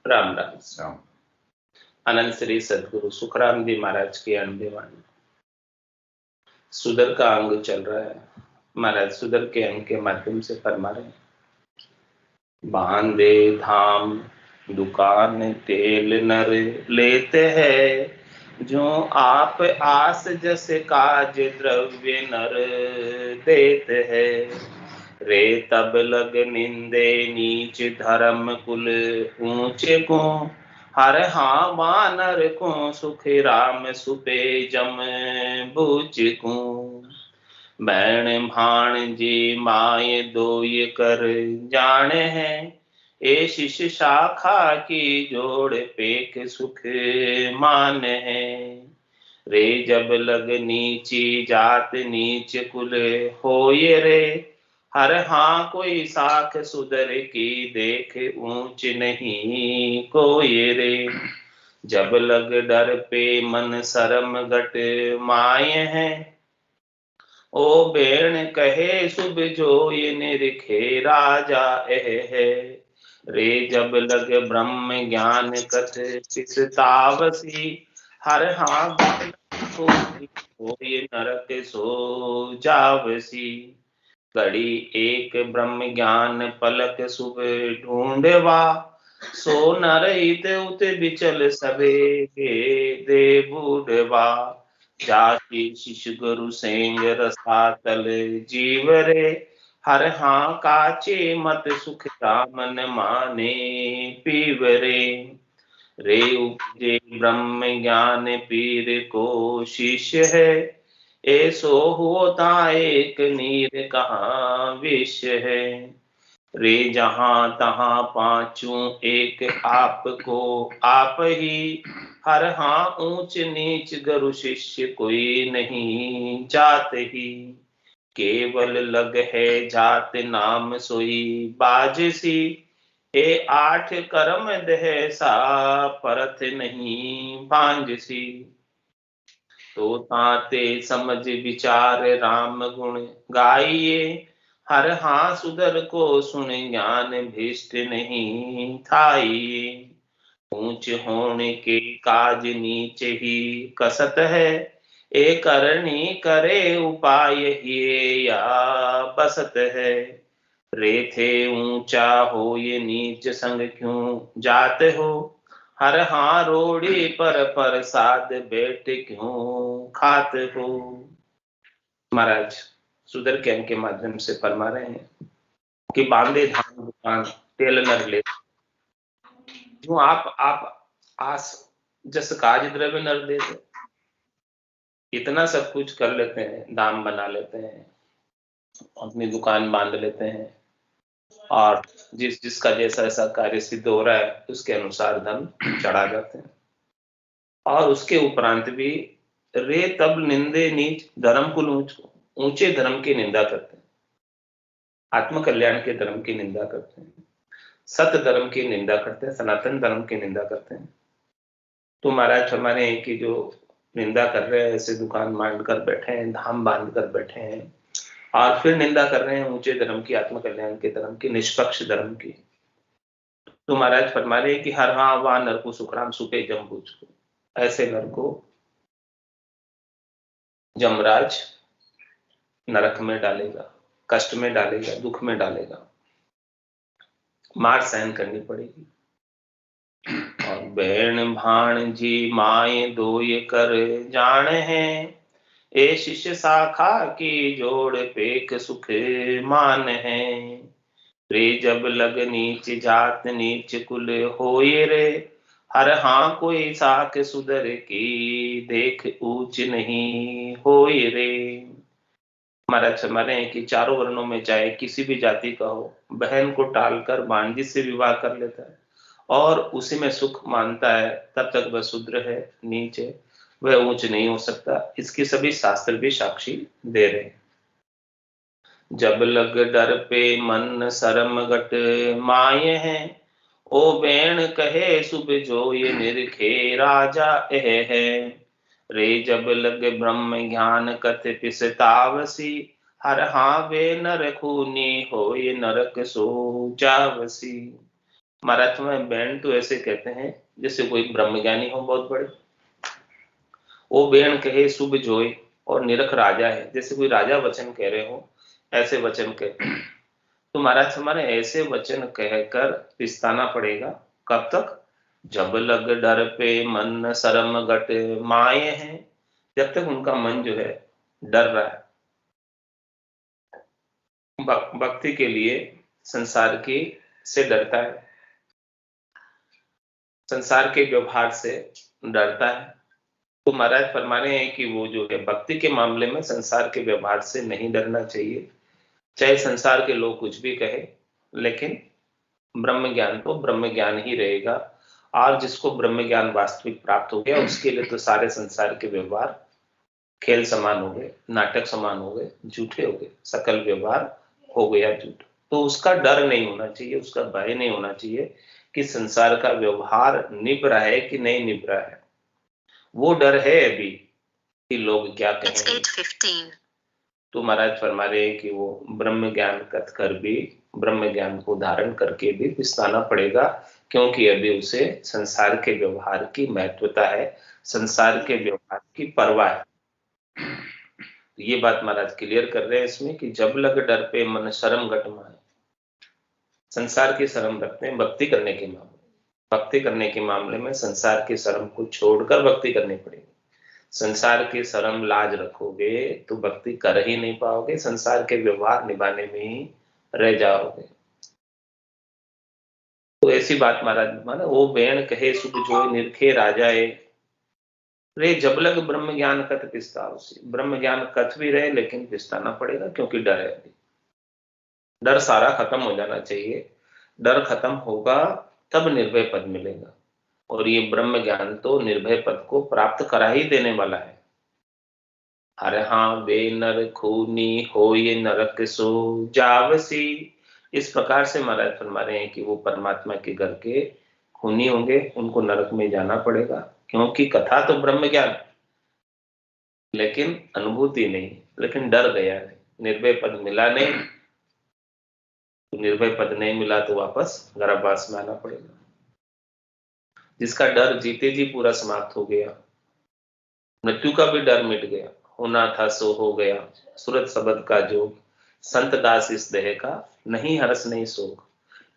राम राम। अनंत श्री सदगुरु सुखराम जी महाराज की अनबी वाणी। सुदर का अंग चल रहा है। महाराज सुदर के अंग के माध्यम से फरमा रहे हैं, बांधे धाम दुकान तेल नर लेते हैं, जो आप आस जैसे काज द्रव्य नर देते हैं। रे तब लग निंदे नीच धर्म कुल ऊंचे को, हर हाँ वानर को सुख राम सुपे जम बूझ को। बैण भाण जी माय दोय कर जाने हैं, ए शिष्य शाखा की जोड़ पेख सुख मान है। रे जब लग नीची जात नीच कुल होए रे, हर हाँ कोई साख सुधर की देख ऊंच नहीं कोई रे। जब लग डर पे मन शर्म घट माय है, ओ बेण कहे शुभ जो ये निरखे राजा एह है। रे जब लग ब्रह्म ज्ञान कथ पिसतावसी, हर हाँ हो ये नरक सो जावसी। कड़ी एक ब्रह्म ज्ञान पलक शुभ ढूंढवा, सो नर हित उत बिचल सबे दे बूढ़वा। जाति शिशु गुरु सेंग रसातल जीव रे, हर हाँ काचे मत सुख रामन माने पीव रे। रे उपजे ब्रह्म ज्ञान पीर को शिष्य है, ऐसो होता एक नीर कहाँ विषय है। रे जहां तहां पांचों एक आपको आप ही, हर हाँ ऊंच नीच गुरु शिष्य कोई नहीं जात ही। केवल लग है जात नाम सोई बाजसी, ए आठ कर्म दह सा परत नहीं भांजसी। तो ताते समझ विचार राम गुण गाइए, हर हाँ सुधर को सुन ज्ञान भीष्ट नहीं थाइए। ऊंच होने के काज नीच ही कसत है, ए करनी करे उपाय ही या बसत है। रे थे ऊंचा हो ये नीच संग क्यों जात हो, हर हाँ रोड़ी पर साध बैठ क्यों खात हो। महाराज सुदर के अंग के माध्यम से फरमा रहे हैं कि बांधे धाम दुकान तेल नर ले, जो आप आस जस काज द्रव्य नर देते, इतना सब कुछ कर लेते हैं, दाम बना लेते हैं, अपनी दुकान बांध लेते हैं, और जिसका जैसा ऐसा कार्य सिद्ध हो रहा है उसके अनुसार धन चढ़ा जाते हैं। और उसके उपरांत भी रे तब निंदे नीच धर्म कुल ऊंचे धर्म की निंदा करते हैं, आत्म कल्याण के धर्म की निंदा करते हैं, सत्य धर्म की निंदा करते हैं, सनातन धर्म की निंदा करते हैं। तो महाराज फरमाने हैं कि जो निंदा कर रहे हैं, ऐसे दुकान बांध कर बैठे हैं, धाम बांध कर बैठे हैं, और फिर निंदा कर रहे हैं ऊंचे धर्म की, आत्म कल्याण के धर्म की, निष्पक्ष धर्म की। तो महाराज फरमा रहे हैं कि हर हाँ वहां नर को सुखराम सुपे जमबूझ को, ऐसे नर को जमराज नरक में डालेगा, कष्ट में डालेगा, दुख में डालेगा, मार सहन करनी पड़ेगी। और बहन भाण जी माए दोय कर जान है, ए शिष्य शाखा की जोड़ पेख सुख मान है। रे जब लग नीच जात नीच कुल होए रे, हर हाँ कोई साख सुधर की देख ऊंच नहीं होए रे। महाराज फरमाते हैं कि चारों वर्णों में चाहे किसी भी जाति का हो, बहन को टालकर भांजी से विवाह कर लेता है और उसी में सुख मानता है, तब तक वह शूद्र है, नीच है, वह ऊंच नहीं हो सकता। इसकी सभी शास्त्र भी साक्षी दे रहे हैं। जब लग डर पे मन शर्म घट माये हैं, ओ बेण कहे शुभ जो ये निरखे राजा एह है। रे जब लग ब्रह्म ज्ञान कथ पिसतावसी, हर हाँ वे नर खूनी हो ये नरक सो जावसी। महाराज में बैन तो ऐसे कहते हैं जैसे कोई ब्रह्मज्ञानी हो बहुत बड़े, वो बैन कहे शुभ जोय और निरख राजा है, जैसे कोई राजा वचन कह रहे हो ऐसे वचन कहते हैं। तो महाराज हमारे ऐसे वचन कहकर पिस्ताना पड़ेगा। कब तक? जब लग डर पे मन शर्म घट माये हैं, जब तक उनका मन जो है डर रहा है भक्ति के लिए, संसार की से डरता है, संसार के व्यवहार से डरता है। तो महाराज फरमा रहे हैं कि वो जो है भक्ति के मामले में संसार के व्यवहार से नहीं डरना चाहिए, चाहे संसार के लोग कुछ भी कहे, लेकिन ब्रह्म ज्ञान तो ब्रह्म ज्ञान ही रहेगा। और जिसको ब्रह्म ज्ञान वास्तविक प्राप्त हो गया उसके लिए तो सारे संसार के व्यवहार खेल समान हो गए, नाटक समान हो गए, झूठे हो गए, सकल व्यवहार हो गया झूठ। तो उसका डर नहीं होना चाहिए, उसका भय नहीं होना चाहिए कि संसार का व्यवहार निभ रहा है कि नहीं निभ रहा है। वो डर है अभी कि लोग क्या कहेंगे। तो महाराज फरमा रहे हैं कि वो ब्रह्म ज्ञान कथ कर भी, ब्रह्म ज्ञान को धारण करके भी पिछताना पड़ेगा, क्योंकि अभी उसे संसार के व्यवहार की महत्वता है, संसार के व्यवहार की परवाह है। ये बात महाराज क्लियर कर रहे हैं इसमें कि जब लग डर पे मन शर्म घट माए, संसार की शर्म रखते हैं भक्ति करने के मामले, भक्ति करने के मामले में संसार की शर्म को छोड़कर भक्ति करनी पड़ेगी। संसार की शर्म लाज रखोगे तो भक्ति कर ही नहीं पाओगे, संसार के व्यवहार निभाने में ही रह जाओगे। तो ऐसी बात महाराज माना, वो बेन कहे सुख जो निरखे राजाए रे जबलग ब्रह्म ज्ञान कथ पिस्ताव से, ब्रह्म ज्ञान कथ भी रहे लेकिन पिस्ताना पड़ेगा, क्योंकि डर है। डर सारा खत्म हो जाना चाहिए, डर खत्म होगा तब निर्भय पद मिलेगा, और ये ब्रह्म ज्ञान तो निर्भय पद को प्राप्त करा ही देने वाला है। अरे हाँ वे नर खूनी हो ये नरक सो जावसी, इस प्रकार से महाराज फरमा रहे हैं कि वो परमात्मा के घर के खूनी होंगे, उनको नरक में जाना पड़ेगा, क्योंकि कथा तो ब्रह्म ज्ञान लेकिन अनुभूति नहीं, लेकिन डर गया नहीं, निर्भय पद मिला नहीं, तो निर्भय पद नहीं मिला तो वापस गर्भवास में आना पड़ेगा। जिसका डर जीते जी पूरा समाप्त हो गया, मृत्यु का भी डर मिट गया, होना था सो हो गया, सूरत शब्द का जोग, संत दास इस देह का नहीं हर्ष नहीं शोक,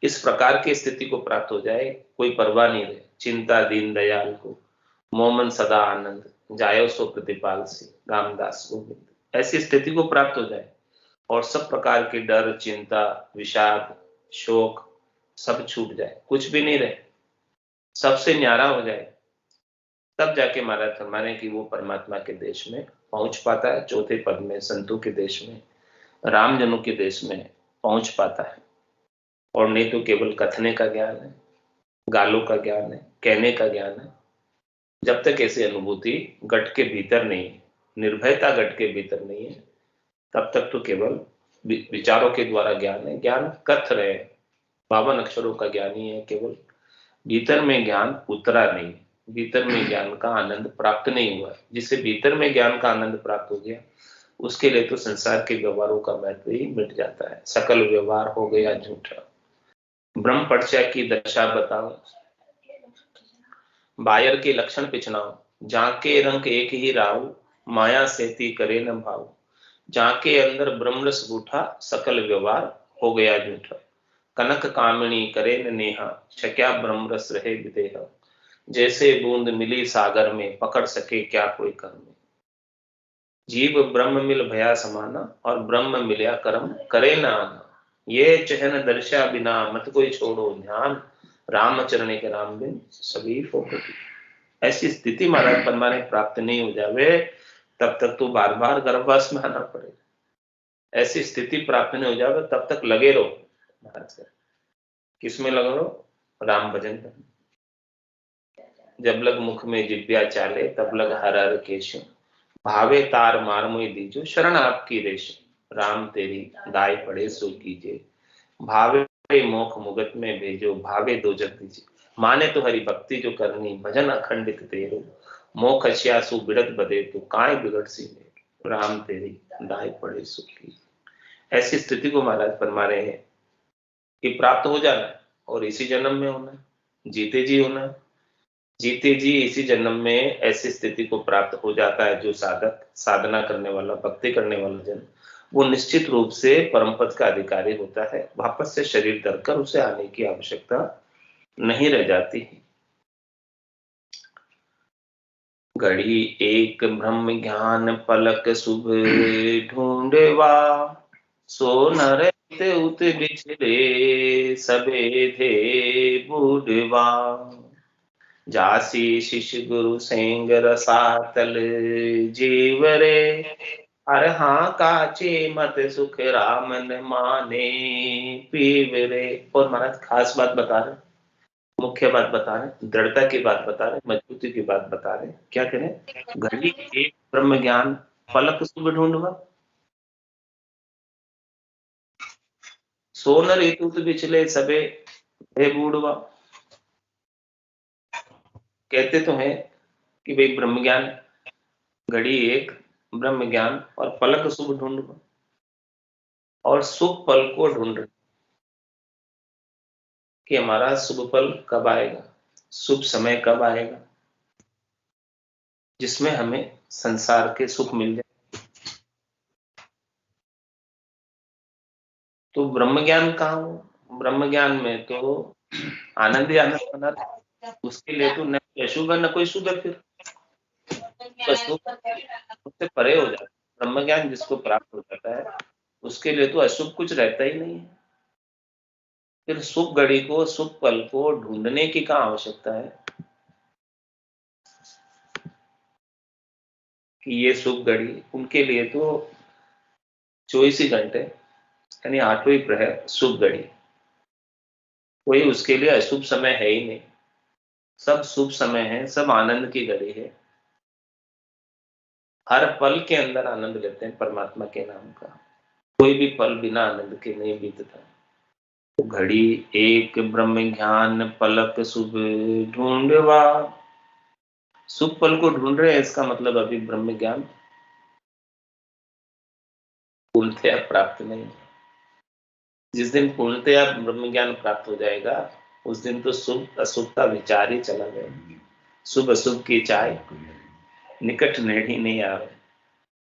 इस प्रकार की स्थिति को प्राप्त हो जाए, कोई परवाह नहीं रहे, चिंता दीन दयाल को मोमन सदा आनंद जायो सो प्रतिपाल से रामदास गोविंद, ऐसी स्थिति को प्राप्त हो जाए और सब प्रकार के डर चिंता विषाद शोक सब छूट जाए, कुछ भी नहीं रहे, सबसे न्यारा हो जाए, तब जाके महाराज फरमाने कि वो परमात्मा के देश में पहुंच पाता है, चौथे पद में संतों के देश में, राम जनों के देश में पहुंच पाता है। और नहीं तो केवल कथने का ज्ञान है, गालों का ज्ञान है, कहने का ज्ञान है, जब तक ऐसी अनुभूति गट के भीतर नहीं है, निर्भयता गट के भीतर नहीं है, तब तक तो केवल विचारों के द्वारा ज्ञान है, ज्ञान कथ रहे, 52 अक्षरों का ज्ञान ही है केवल, भीतर में ज्ञान उतरा नहीं, भीतर में ज्ञान का आनंद प्राप्त नहीं हुआ। जिसे भीतर में ज्ञान का आनंद प्राप्त हो गया उसके लिए तो संसार के व्यवहारों का महत्व ही मिट जाता है, सकल व्यवहार हो गया झूठा। ब्रह्म पर्चा की दशा बताओ, बायर के लक्षण पिछनाओ, जाके रंग एक ही राव माया सेती करे न भाव, जाके अंदर ब्रह्म रस उठा सकल व्यवहार हो गया झूठा, कनक कामिनी करे न नेहा छक्या ब्रह्म रस रहे विदेह, जैसे बूंद मिली सागर में पकड़ सके क्या कोई कर्म, जीव ब्रह्म मिल भया समाना और ब्रह्म मिलया कर्म करे ना आना, ये चहन दर्शा बिना मत कोई छोड़ो ध्यान, राम चरण के राम बिन सभी फोकती। ऐसी स्थिति महाराज परमाने प्राप्त नहीं हो जावे तब तक तो बार बार गर्भवास में आना पड़ेगा, ऐसी स्थिति प्राप्त नहीं हो जावे तब तक लगे रहो महाराज, किसमें लगे रहो? राम भजन करने, जब लग मुख में जिव्या चाले तब लग हर हर केशव, भावे तार मार मोई दीजो शरण आपकी रेश, राम तेरी दाय पड़े सो कीजिए, भावे मोख मुगत में भेजो भावे दो जग दीजिए, माने तो हरि भक्ति जो करनी भजन अखंडित तेरो, मोख अश्यासु बिड़त बदे तो काय बिगड़ सी मेरे, राम तेरी दाय पड़े सो कीजिए। ऐसी स्थिति को महाराज फरमा रहे हैं कि प्राप्त हो जाना है और इसी जन्म में होना है, जीते जी होना है। जीते जी इसी जन्म में ऐसी स्थिति को प्राप्त हो जाता है जो साधक, साधना करने वाला, भक्ति करने वाला जन, वो निश्चित रूप से परम पद का अधिकारी होता है। वापस से शरीर धरकर उसे आने की आवश्यकता नहीं रह जाती। घड़ी एक ब्रह्म ज्ञान पलक शुभ ढूंढवा, सो न रहते उत बिछले सबे थे बूढ़वा। जासी शिष्य गुरु सेंग रसातल जीवरे, अरे हाँ काचे मत सुख राम न माने पीवरे। और महाराज खास बात बता रहे, मुख्य बात बता रहे, दृढ़ता की बात बता रहे, मजबूती की बात बता रहे। क्या करें? घड़ी एक ब्रह्म ज्ञान पलक शुभ ढूंढवा, सोन ऋतु बिचले सबे हे बूढ़वा। कहते तो हैं कि भाई ब्रह्म ज्ञान, घड़ी एक ब्रह्म ज्ञान और पलक शुभ ढूंढवा, और शुभ पल को ढूंढ रहे कि हमारा शुभ पल कब आएगा, शुभ समय कब आएगा, जिसमें हमें संसार के सुख मिल जाए। तो ब्रह्म ज्ञान कहाँ हो? ब्रह्म ज्ञान में तो आनंद ही आनंद बना रहे। उसके लिए तो न कोई अशुभ है न कोई शुभ है, फिर अशुभ उससे परे हो जाता है। ब्रह्म ज्ञान जिसको प्राप्त हो जाता है उसके लिए तो अशुभ कुछ रहता ही नहीं है। फिर शुभ घड़ी को, शुभ पल को ढूंढने की कहाँ आवश्यकता है कि ये शुभ घड़ी उनके लिए तो 24 ही घंटे यानी 8वें प्रहर शुभ घड़ी, कोई उसके लिए अशुभ समय है ही नहीं। सब शुभ समय है, सब आनंद की घड़ी है। हर पल के अंदर आनंद लेते हैं परमात्मा के नाम का। कोई भी पल बिना आनंद के नहीं बीतता। तो घड़ी एक ब्रह्म ज्ञान पलक शुभ ढूंढवा, शुभ पल को ढूंढ रहे हैं, इसका मतलब अभी ब्रह्म ज्ञान पूर्णतया प्राप्त नहीं। जिस दिन पूर्णतया ब्रह्म ज्ञान प्राप्त हो जाएगा उस दिन तो शुभ अशुभ का विचार ही चला गया। शुभ अशुभ की चाय निकट नेड़ी नहीं आ रहे।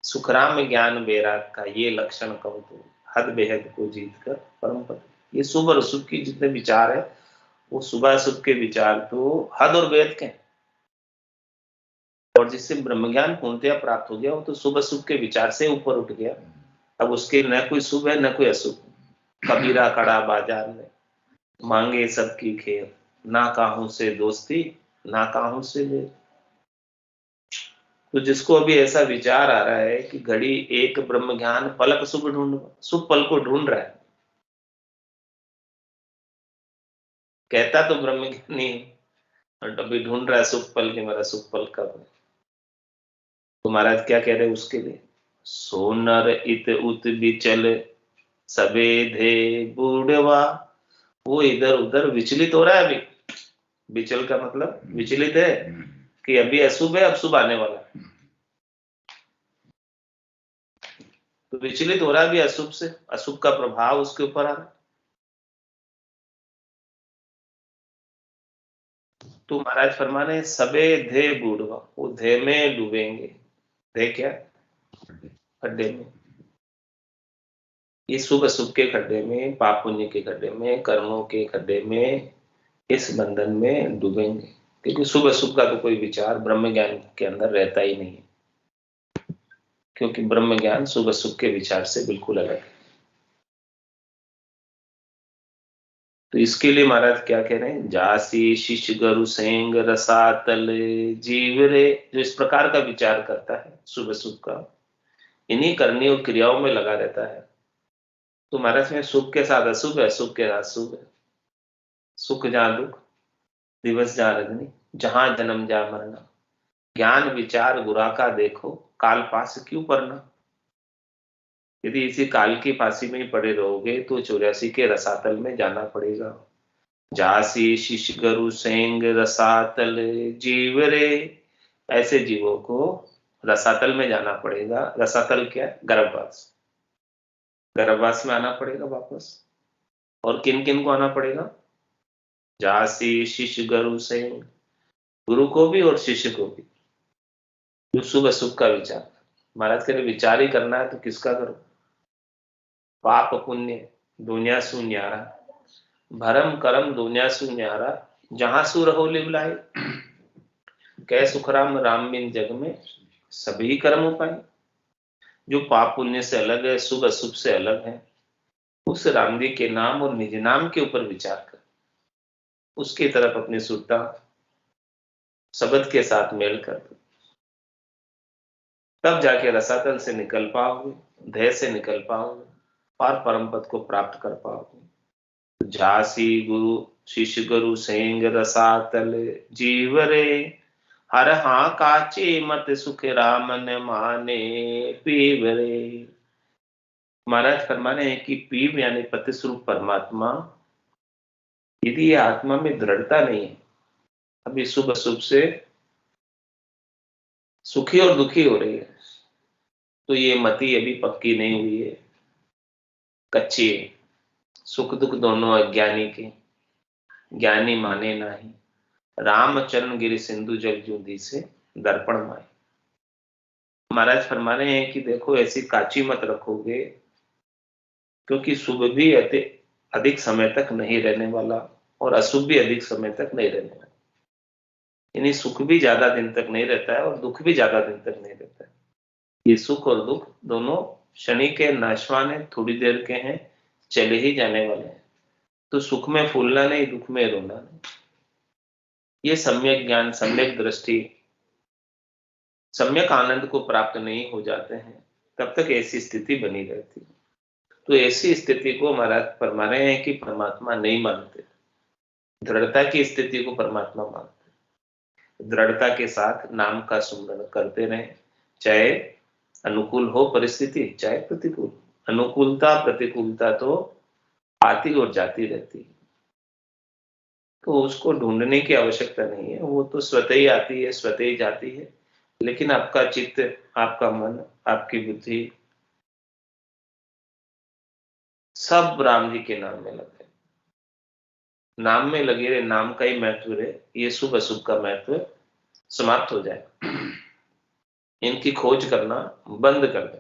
सुखराम ज्ञान वैराग का ये लक्षण कहूं तो हद बेहद को जीत कर परम पद। ये शुभ और अशुभ की जितने विचार है वो शुभ अशुभ के विचार तो हद और वेद के हैं। और जिससे ब्रह्म ज्ञान पूर्णतया प्राप्त हो गया वो तो शुभ अशुभ के विचार से ऊपर उठ गया। अब उसके न कोई शुभ है न कोई अशुभ। कबीरा खड़ा बाजार में, मांगे सबकी खेर, ना काहू से दोस्ती ना काहू से बैर। तो जिसको अभी ऐसा विचार आ रहा है कि घड़ी एक ब्रह्म ज्ञान पलक शुभ ढूंढ, शुभ पल को ढूंढ रहा है, कहता तो ब्रह्म ज्ञानी और अभी ढूंढ रहा है शुभ पल के, मेरा शुभ पल कब है। तो महाराज क्या कह रहे हैं उसके लिए? सोनर इत उत बिचल सबे धे बूढ़वा। वो इधर उधर विचलित हो रहा है अभी। विचल का मतलब विचलित है कि अभी अशुभ है, अब शुभ आने वाला है। तो विचलित हो रहा है अभी अशुभ से, अशुभ का प्रभाव उसके ऊपर आ रहा है। तो महाराज फरमा रहे सबे धे बूढ़वा, वो धे में डूबेंगे। धे क्या? खड्डे में। इस शुभ अशुभ के खड्डे में, पाप पुण्य के खड्डे में, कर्मों के खड्डे में, इस बंधन में डूबेंगे। क्योंकि शुभ अशुभ का तो कोई विचार ब्रह्म ज्ञान के अंदर रहता ही नहीं है। क्योंकि ब्रह्म ज्ञान शुभ अशुभ के विचार से बिल्कुल अलग है। तो इसके लिए महाराज क्या कह रहे हैं? जासी शिष्य गरु सेंग रसातल जीवरे। जो इस प्रकार का विचार करता है शुभ अशुभ का, इन्हीं करनी और क्रियाओं में लगा रहता है, तो महाराज में सुख के साथ अशुभ है, अशुभ के साथ शुभ है। सुख जहां दुख, दिवस जहां रजनी, जहां जन्म जहां मरना, ज्ञान विचार गुरा का देखो, काल पास क्यों पढ़ना। यदि इसी काल की फांसी में ही पड़े रहोगे तो 84 के रसातल में जाना पड़ेगा। जासी शिश गरु सेंग रसातल जीवरे। ऐसे जीवों को रसातल में जाना पड़ेगा। रसातल क्या है? गर्भवास। गर्भवास में आना पड़ेगा वापस। और किन किन को आना पड़ेगा? जासी शिष्य गुरु से, गुरु को भी और शिष्य को भी, जो शुभ अशुभ का विचार। महाराज कह रहे विचार ही करना है तो किसका करो? पाप पुण्य दुनिया सु न्यारा, भरम करम दुनिया सु न्यारा, जहां सु रहो लिवलाए। कै सुखराम राम बिन जग में, सभी कर्म उपाय। जो पाप पुण्य से अलग है, शुभ अशुभ से अलग है, उस राम जी के नाम और निज नाम के ऊपर विचार कर, उसकी तरफ अपनी सुरता शब्द के साथ मेल कर दो, तब जाके रसातल से निकल पाओगे, धैर्य से निकल पाओगे और परम पद को प्राप्त कर पाओगे। झांसी गुरु शिष्य गुरु सेंग रसातल, जीव रे हर हाँ काचे मत सुख राम न माने, पीव रे। महाराज फरमाने हैं कि पीव यानी पति स्वरूप परमात्मा, यदि ये आत्मा में दृढ़ता नहीं है, अभी शुभ अशुभ से सुखी और दुखी हो रही है, तो ये मति अभी पक्की नहीं हुई है, कच्ची है। सुख दुख दोनों अज्ञानी के, ज्ञानी माने नाही, रामचरण गिरि सिंधु जल जूदी से दर्पण माए। महाराज फरमा रहे हैं कि देखो ऐसी काची मत रखोगे, क्योंकि शुभ भी अधिक समय तक नहीं रहने वाला और अशुभ भी अधिक समय तक नहीं रहने वाला। यानी सुख भी ज्यादा दिन तक नहीं रहता है और दुख भी ज्यादा दिन तक नहीं रहता है। ये सुख और दुख दोनों शनि के नाशवान है, थोड़ी देर के हैं, चले ही जाने वाले हैं। तो सुख में फूलना नहीं, दुख में रोना नहीं। ये सम्यक ज्ञान, सम्यक दृष्टि, सम्यक आनंद को प्राप्त नहीं हो जाते हैं, तब तक ऐसी स्थिति बनी रहती है। तो ऐसी स्थिति को महाराज फरमा रहे हैं कि परमात्मा नहीं मानते, दृढ़ता की स्थिति को परमात्मा मानते। दृढ़ता के साथ नाम का सुमरण करते रहे, चाहे अनुकूल हो परिस्थिति, चाहे प्रतिकूल। अनुकूलता प्रतिकूलता तो आती और जाती रहती है, तो उसको ढूंढने की आवश्यकता नहीं है, वो तो स्वतः ही आती है, स्वतः ही जाती है। लेकिन आपका चित्त, आपका मन, आपकी बुद्धि सब राम जी के नाम में लगे, नाम में लगे रहे, नाम का ही महत्व रहे, ये शुभ अशुभ का महत्व समाप्त हो जाए, इनकी खोज करना बंद कर दे।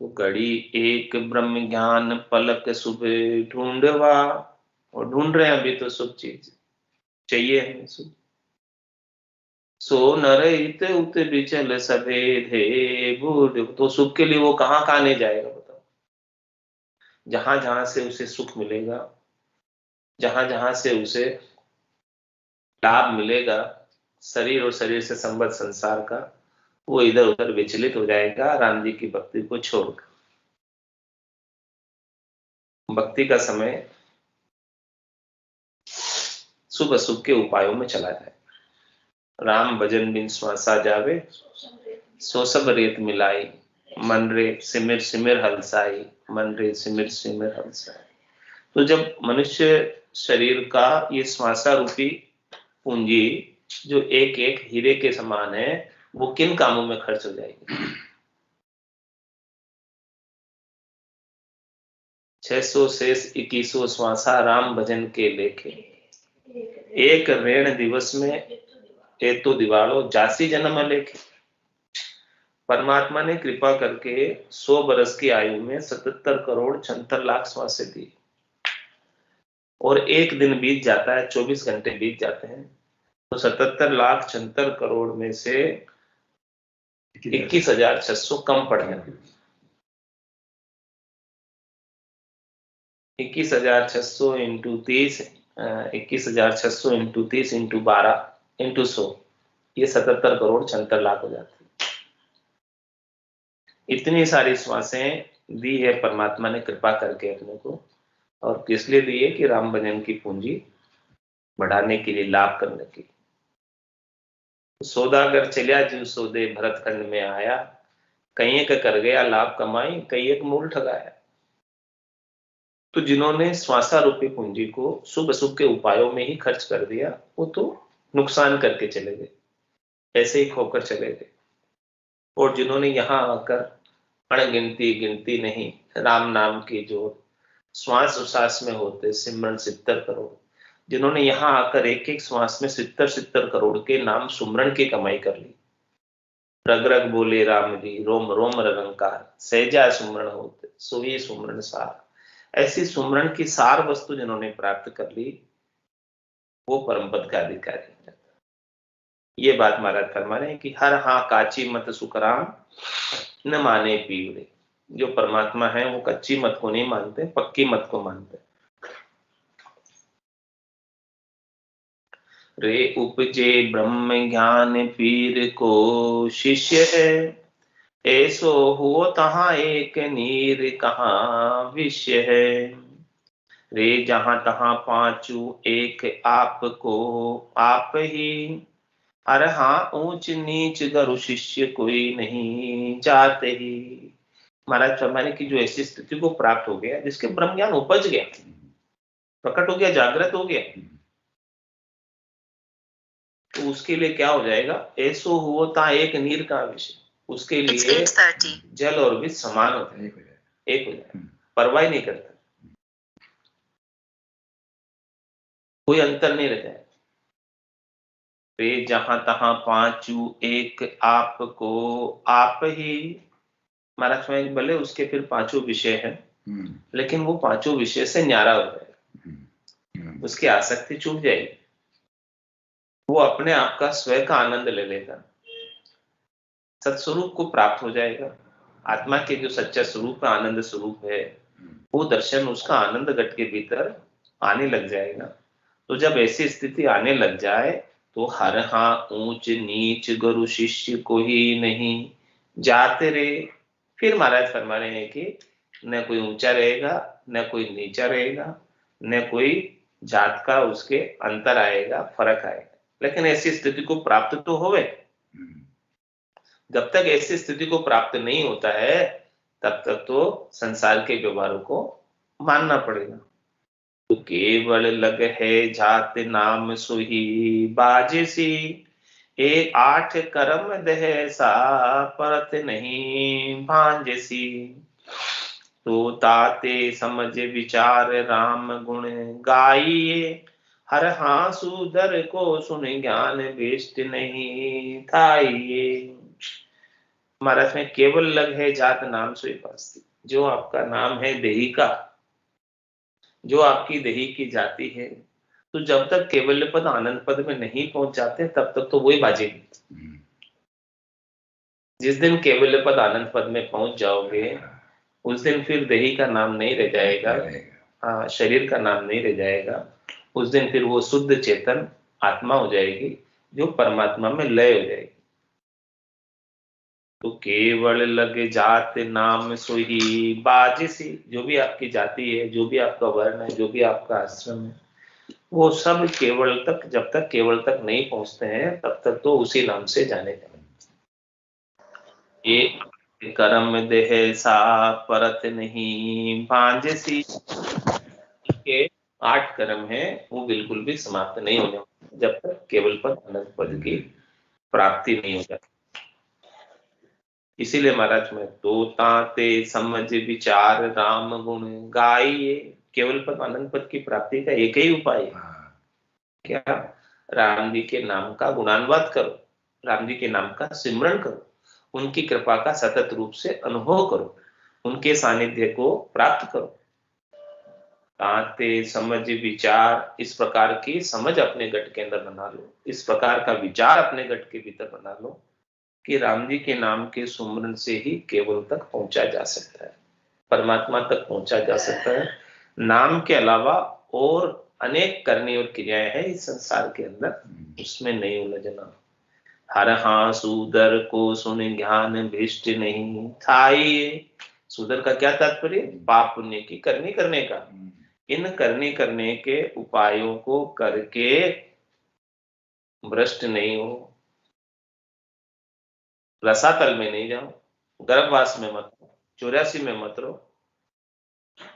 तो घड़ी एक ब्रह्म ज्ञान पलक शुभ ढूंढवा, और ढूंढ रहे हैं अभी तो शुभ चीज चाहिए हमें शुभ। सो नर इत उत बिचल सभेदे बूढ़, तो सुख के लिए वो कहां कहां नहीं जाएगा बताओ? जहां जहां से उसे सुख मिलेगा, जहां जहां से उसे लाभ मिलेगा शरीर और शरीर से संबद्ध संसार का, वो इधर उधर विचलित हो जाएगा राम जी की भक्ति को छोड़कर। भक्ति का समय शुभ अशुभ के उपायों में चला जाए। राम भजन बिन श्वासा जावे, सो सब रेत मिलाई, मन रे सिमिर सिमिर हलसाई, मन रे सिमिर सिमिर हलसाई। तो जब मनुष्य शरीर का ये श्वासा रूपी पूंजी जो एक एक हीरे के समान है, वो किन कामों में खर्च हो जाएगी? 600 शेष 2100 श्वासा राम भजन के लेखे, एक ऋण दिवस में ए तो दिवालो जासी जन्म लेखे। परमात्मा ने कृपा करके 100 बरस की आयु में 77 करोड़ 76 लाख श्वासें दी, और एक दिन बीत जाता है, 24 घंटे बीत जाते हैं, तो 77 लाख 76 करोड़ में से 21,600 कम पड़ गए। 21,600 इंटू 30, 21,600 इंटू 30 इंटू 12 इंटू 100, ये 77 करोड़ 76 लाख हो जाती है। इतनी सारी श्वासें दी है परमात्मा ने कृपा करके अपने को, और किस लिए दी है? कि राम भजन की पूंजी बढ़ाने के लिए, लाभ करने के लिए। सौदागर चलिया जीव सौदे भरत खंड में आया, कई एक कर गया लाभ कमाई, कई एक मूल ठगाया। तो जिन्होंने श्वासा रूपी पूंजी को शुभ अशुभ के उपायों में ही खर्च कर दिया, वो तो नुकसान करके चले गए, ऐसे ही खोकर चले गए। और जिन्होंने यहां आकर अणगिनती गिनती नहीं राम नाम की जो श्वास उश्वास में होते सिमरन 70 करोड़, जिन्होंने यहाँ आकर एक एक श्वास में 70 करोड़ के नाम सुमरन की कमाई कर ली। रग रग बोले राम जी, रोम रोम रंकार, सहजा सुमरन होते सोई सुमरन सार। ऐसी सुमरन की सार वस्तु जिन्होंने प्राप्त कर ली, वो परम पद का अधिकारी है। ये बात महाराज फरमा रहे हैं कि हर हाँ काची मत सुखराम, न माने पीवड़े। जो परमात्मा है वो कच्ची मत को नहीं मानते, पक्की मत को मानते। रे उपजे ब्रह्म ज्ञान पीर को शिष्य है, ऐसो हो तहां एक नीर कहाँ विषय है। रे जहां तहां पांचू एक आपको आप ही, अरे हाँ ऊंच नीच गरु शिष्य कोई नहीं जाते ही। महाराज फरमाने की जो ऐसी स्थिति को प्राप्त हो गया, जिसके ब्रह्म ज्ञान उपज गया, प्रकट हो गया, जागृत हो गया, तो उसके लिए क्या हो जाएगा, ऐसो होता एक नीर का विषय, उसके लिए जल और बीज समान होते हैं, एक हो जाए, परवाह नहीं करता, कोई अंतर नहीं रह जाए। वे जहां तहां पांचू एक आपको आप ही। महाराज में भले उसके फिर पांचों विषय हैं, लेकिन वो पांचों विषय से न्यारा हो जाएगा, उसकी आसक्ति छूट जाएगी, वो अपने आप का स्वयं का आनंद ले लेगा, सत्स्वरूप को प्राप्त हो जाएगा। आत्मा के जो सच्चा स्वरूप है, आनंद स्वरूप है, वो दर्शन उसका आनंद घट के भीतर आने लग जाएगा। तो जब ऐसी स्थिति आने लग जाए तो हर हाँ ऊंच नीच गुरु शिष्य को ही नहीं जाते रे। फिर महाराज फरमा रहे हैं कि न कोई ऊंचा रहेगा, न कोई नीचा रहेगा, न कोई जात का उसके अंतर आएगा, फर्क आएगा, लेकिन ऐसी स्थिति को प्राप्त तो होवे। जब तक ऐसी स्थिति को प्राप्त नहीं होता है, तब तक तो संसार के व्यवहारों को मानना पड़ेगा। तो केवल लग है जात नाम सुही बाजिसी, एक 8 कर्म दह सा परत नहीं भांजसी। तो ताते समझ विचार राम गुण गाइए, हर हाँ सुधर को सुन ज्ञान बेस्ट नहीं थाइए। महाराज में केवल लग है जात नाम सुई बास्ती, जो आपका नाम है देही का, जो आपकी देही की जाति है, तो जब तक केवल पद आनंद पद में नहीं पहुंच जाते तब तक तो वही बाजेगी। जिस दिन केवल पद आनंद पद में पहुंच जाओगे, उस दिन फिर देही का नाम नहीं रह जाएगा, हाँ शरीर का नाम नहीं रह जाएगा। उस दिन फिर वो शुद्ध चेतन आत्मा हो जाएगी, जो परमात्मा में लय हो जाएगी। तो केवल लग जात नाम सोही बाजिसी, जो भी आपकी जाति है, जो भी आपका वर्ण है, जो भी आपका आश्रम है, वो सब केवल तक, जब तक केवल तक नहीं पहुंचते हैं तब तक तो उसी नाम से जाने जाए। ये कर्म देह सा परत नहीं भांजसी के 8 कर्म है, वो बिल्कुल भी समाप्त नहीं होने जब तक केवल पद अनंत पद की प्राप्ति नहीं हो जाती। इसीलिए महाराज में तो ताते समझ विचार राम गुण गाइए। केवल पद अनंत पद की प्राप्ति का एक ही उपाय है, क्या, राम जी के नाम का गुणानुवाद करो, राम जी के नाम का सिमरन करो, उनकी कृपा का सतत रूप से अनुभव करो, उनके सानिध्य को प्राप्त करो। ताते समझ विचार, इस प्रकार की समझ अपने गट के अंदर बना लो, इस प्रकार का विचार अपने गट के भीतर बना लो कि राम जी के नाम के सुमरन से ही केवल तक पहुंचा जा सकता है, परमात्मा तक पहुंचा जा सकता है। नाम के अलावा और अनेक करनी और क्रियाएं हैं इस संसार के अंदर, उसमें नहीं उलझना। हर हाँ सुदर को सुन ज्ञान भ्रष्ट नहीं थाई। सुदर का क्या तात्पर्य, पाप पुण्य की करनी करने का, इन करने करने के उपायों को करके भ्रष्ट नहीं हो, रसातल में नहीं जाओ, गर्भवास में मत रहो, 84 में मत रहो।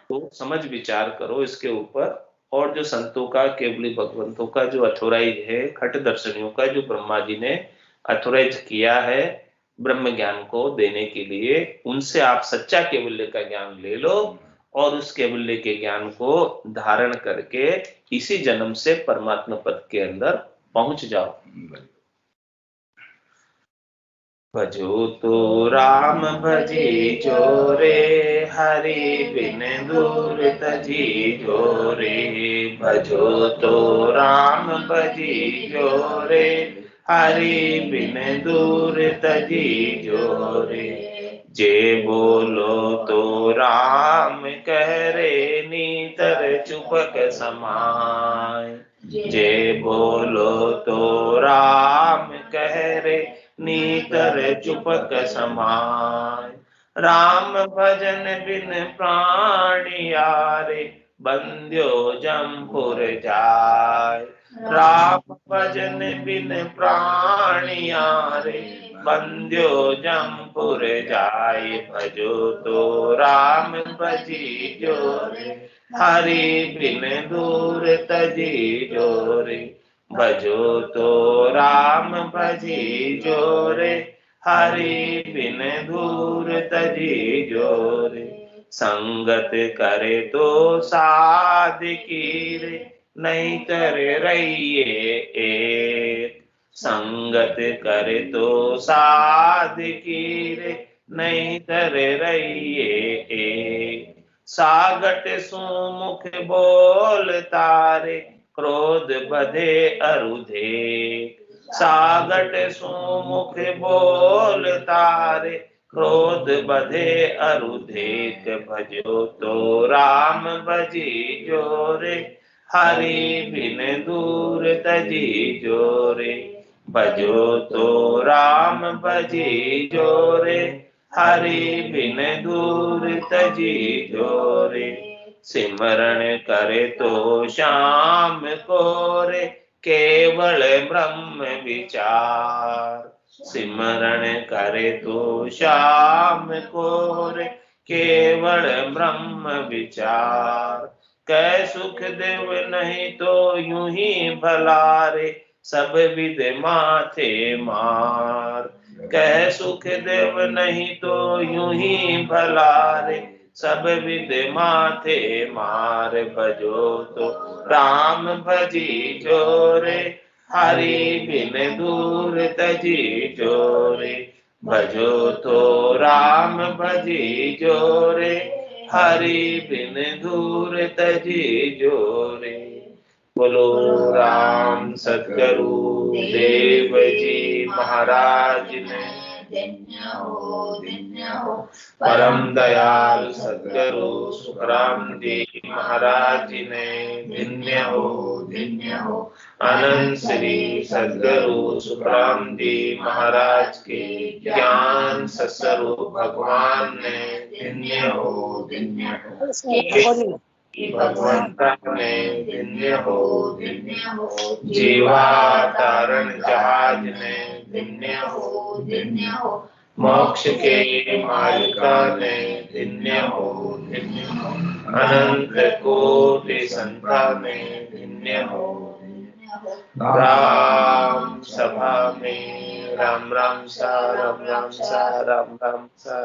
तो समझ विचार करो इसके ऊपर, और जो संतों का, केवली भगवंतों का जो अथोराइज है, खट दर्शनियों का जो ब्रह्मा जी ने अथोराइज किया है ब्रह्म ज्ञान को देने के लिए, उनसे आप सच्चा केवल्य का ज्ञान ले लो और उस केवल्य के ज्ञान को धारण करके इसी जन्म से परमात्मा पद के अंदर पहुंच जाओ। भजो तो राम भजी जोरे, हरि बिन दूर तजी जोरे। भजो तो राम भजी जोरे, हरि बिन दूर तजी जोरे। जे बोलो तो राम कह रे, नीतर चुपक समाय। जे बोलो तो राम कह रे, नीतर चुपक समाय। राम भजन बिन प्राणी यारे, बंध्यो जमपुर जाय। राम भजन बिन प्राणी यारे, बंध्यो जमपुर जाय। भजो तो राम भजी जोरे, हरि बिन दूर तजी जोरे। भजो तो राम भजी जोरे, हरि बिन दूर तजी जोरे। संगत करे तो साधकी रे, नहीं करे रहिए एक। संगत करे तो साधकी रे, नहीं करे रहिए एक। सागट सुमुख बोल तारे, क्रोध बधे अरुधे। सागट सुमुख बोल तारे, क्रोध बधे अरुधेक। भजो तो राम भजी जोरे, हरि बिन दूर तजी जोरे। भजो तो राम भजी जोरे, हरि बिन दूर तजी जोरे। सिमरण करे तो श्याम कोरे, केवल ब्रह्म विचार। सिमरण करे तो श्याम कोरे, केवल ब्रह्म विचार। कै सुख देव नहीं तो यूं ही भलारे, सब विद माथे मार। कै सुख देव नहीं तो यूं ही भलारे, सब विद माथे मार। भजो तो राम भजी जोरे, हरि बिन दूर तजी जोरे। भजो तो राम भजी जोरे, हरि बिन दूर तजी जोरे। बोलो राम सद्गुरु देव जी महाराज ने, धन्य हो परम दयाल सद्गुरु सुखराम जी महाराज ने, धन्य हो। अनंत श्री सद्गुरु सुखराम जी महाराज के ज्ञान सत्स्वरूप भगवान ने, धन्य हो। भगवंता ने, धन्य हो। जीवावतारण जहाज ने, धन्य हो। मोक्ष के मालिका ने, धन्य हो। अनंत कोटि संताने, धन्य हो। राम सभा में राम राम सा, राम राम सा, राम राम सा।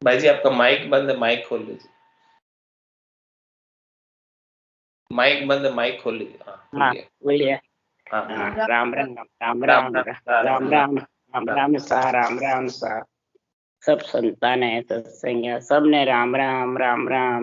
भाई जी आपका माइक बंद है, माइक खोल लीजिए। माइक बंद है, माइक खोल लीजिए। हाँ बोलिए। हाँ राम राम राम राम राम राम राम राम सा, राम राम सा। सब संतान है, सत्संग है, सबने राम राम राम राम।